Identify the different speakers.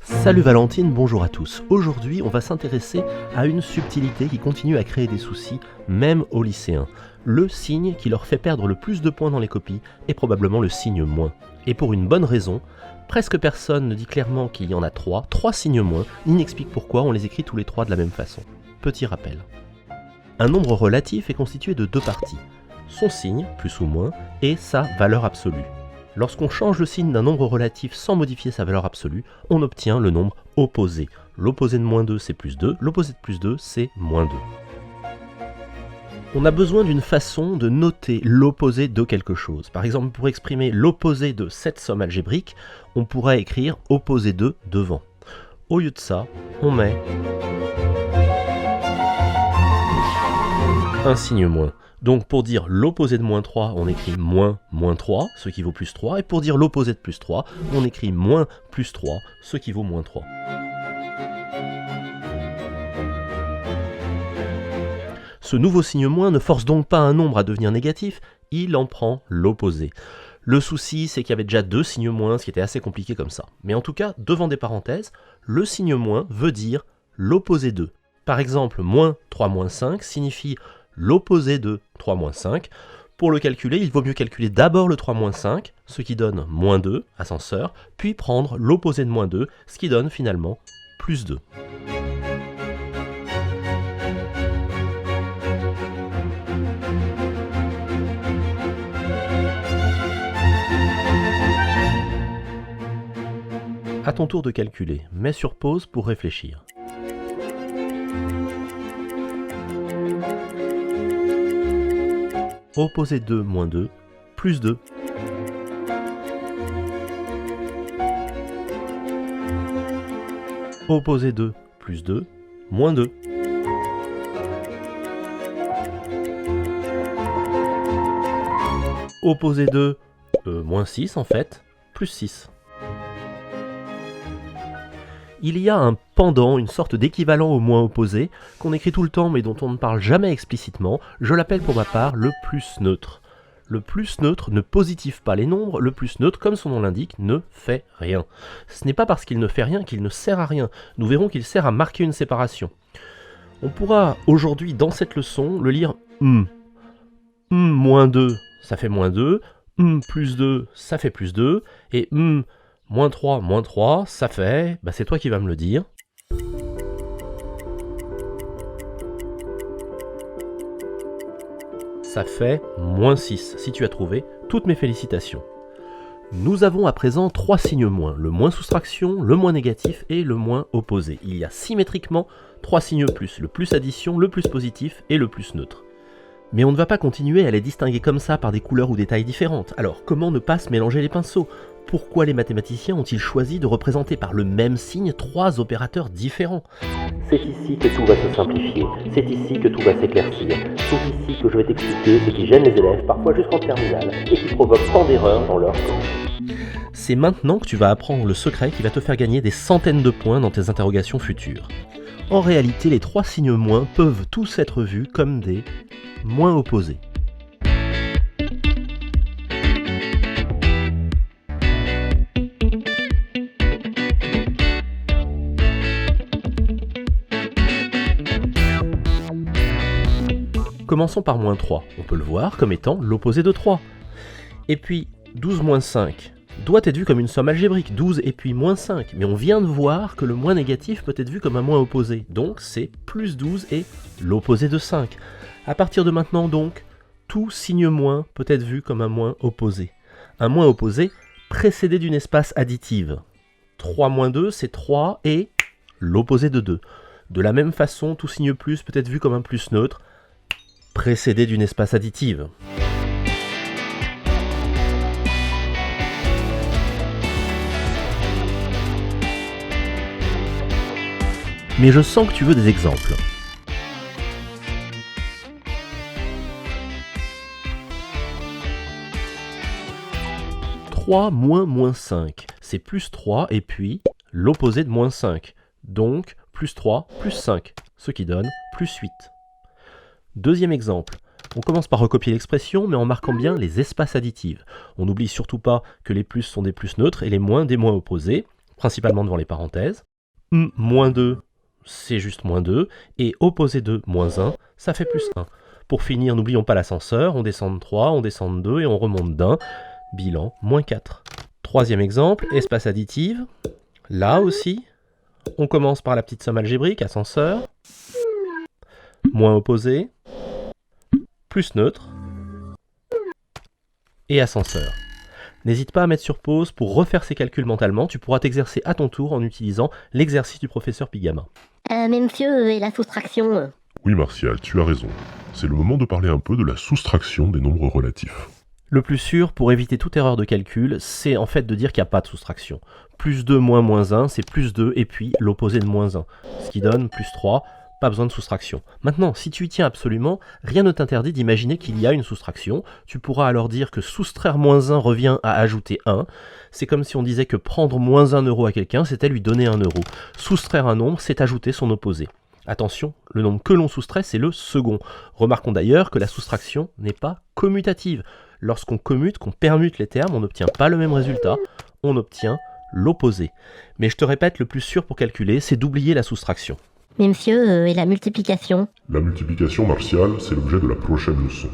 Speaker 1: Salut Valentine, bonjour à tous. Aujourd'hui, on va s'intéresser à une subtilité qui continue à créer des soucis, même aux lycéens. Le signe qui leur fait perdre le plus de points dans les copies est probablement le signe moins. Et pour une bonne raison, presque personne ne dit clairement qu'il y en a trois signes moins, ni n'explique pourquoi on les écrit tous les trois de la même façon. Petit rappel. Un nombre relatif est constitué de deux parties, son signe, plus ou moins, et sa valeur absolue. Lorsqu'on change le signe d'un nombre relatif sans modifier sa valeur absolue, on obtient le nombre opposé. L'opposé de moins 2 c'est plus 2, l'opposé de plus 2 c'est moins 2. On a besoin d'une façon de noter l'opposé de quelque chose. Par exemple, pour exprimer l'opposé de cette somme algébrique, on pourrait écrire opposé de devant. Au lieu de ça, on met un signe moins. Donc pour dire l'opposé de moins 3, on écrit moins 3, ce qui vaut plus 3. Et pour dire l'opposé de plus 3, on écrit moins plus 3, ce qui vaut moins 3. Ce nouveau signe moins ne force donc pas un nombre à devenir négatif, il en prend l'opposé. Le souci, c'est qu'il y avait déjà deux signes moins, ce qui était assez compliqué comme ça. Mais en tout cas, devant des parenthèses, le signe moins veut dire l'opposé de. Par exemple, moins 3 moins 5 signifie l'opposé de 3 moins 5. Pour le calculer, il vaut mieux calculer d'abord le 3 moins 5, ce qui donne moins 2, ascenseur, puis prendre l'opposé de moins 2, ce qui donne finalement plus 2. À ton tour de calculer, mets sur pause pour réfléchir. Opposé de moins 2, plus 2. Opposé de plus 2, moins 2. Opposé de moins 6 en fait, plus 6. Il y a un pendant, une sorte d'équivalent au moins opposé, qu'on écrit tout le temps mais dont on ne parle jamais explicitement, je l'appelle pour ma part le plus neutre. Le plus neutre ne positive pas les nombres, le plus neutre, comme son nom l'indique, ne fait rien. Ce n'est pas parce qu'il ne fait rien qu'il ne sert à rien, nous verrons qu'il sert à marquer une séparation. On pourra aujourd'hui dans cette leçon le lire moins 2, ça fait moins 2, plus 2, ça fait plus 2, et moins 3, ça fait... c'est toi qui vas me le dire. Ça fait moins 6. Si tu as trouvé, toutes mes félicitations. Nous avons à présent trois signes moins, le moins soustraction, le moins négatif et le moins opposé. Il y a symétriquement trois signes plus, le plus addition, le plus positif et le plus neutre. Mais on ne va pas continuer à les distinguer comme ça par des couleurs ou des tailles différentes. Alors comment ne pas se mélanger les pinceaux ? Pourquoi les mathématiciens ont-ils choisi de représenter par le même signe trois opérateurs différents ? C'est ici que tout va se simplifier, c'est ici que tout va s'éclaircir, c'est ici que je vais t'expliquer ce qui gêne les élèves, parfois jusqu'en terminale, et qui provoque tant d'erreurs dans leur corps. C'est maintenant que tu vas apprendre le secret qui va te faire gagner des centaines de points dans tes interrogations futures. En réalité, les trois signes moins peuvent tous être vus comme des moins opposés. Commençons par moins 3, on peut le voir comme étant l'opposé de 3. Et puis 12 moins 5 doit être vu comme une somme algébrique, 12 et puis moins 5, mais on vient de voir que le moins négatif peut être vu comme un moins opposé, donc c'est plus 12 et l'opposé de 5. À partir de maintenant donc, tout signe moins peut être vu comme un moins opposé. Un moins opposé précédé d'une espace additive. 3 moins 2 c'est 3 et l'opposé de 2. De la même façon, tout signe plus peut être vu comme un plus neutre, précédé d'une espace additive. Mais je sens que tu veux des exemples. « 3 moins moins 5, c'est plus 3 et puis l'opposé de moins 5. Donc plus 3 plus 5, ce qui donne plus 8. Deuxième exemple, On commence par recopier l'expression, mais en marquant bien les espaces additifs. On n'oublie surtout pas que les plus sont des plus neutres et les moins des moins opposés. principalement devant les parenthèses. Moins 2, c'est juste moins 2. Et opposé de moins 1, ça fait plus 1. Pour finir, n'oublions pas l'ascenseur, on descend de 3, on descend de 2 et on remonte d'1. Bilan, moins 4. Troisième exemple, espace additive. Là aussi, on commence par la petite somme algébrique, ascenseur. Moins opposé, plus neutre, et ascenseur. N'hésite pas à mettre sur pause pour refaire ces calculs mentalement, tu pourras t'exercer à ton tour en utilisant l'exercice du professeur Pigama.
Speaker 2: Mais monsieur, et la soustraction
Speaker 3: Oui Martial, tu as raison. C'est le moment de parler un peu de la soustraction des nombres relatifs.
Speaker 1: Le plus sûr, pour éviter toute erreur de calcul, c'est en fait de dire qu'il n'y a pas de soustraction. Plus 2 moins moins 1, c'est plus 2 et puis l'opposé de moins 1. Ce qui donne plus 3, pas besoin de soustraction. Maintenant, si tu y tiens absolument, rien ne t'interdit d'imaginer qu'il y a une soustraction. Tu pourras alors dire que soustraire moins 1 revient à ajouter 1. C'est comme si on disait que prendre moins 1 euro à quelqu'un, c'était lui donner 1 euro. Soustraire un nombre, c'est ajouter son opposé. Attention, le nombre que l'on soustrait, c'est le second. Remarquons d'ailleurs que la soustraction n'est pas commutative. Lorsqu'on commute, qu'on permute les termes, on n'obtient pas le même résultat, on obtient l'opposé. Mais je te répète, le plus sûr pour calculer, c'est d'oublier la soustraction.
Speaker 2: Mais monsieur, et la multiplication
Speaker 3: La multiplication, Martial, c'est l'objet de la prochaine leçon.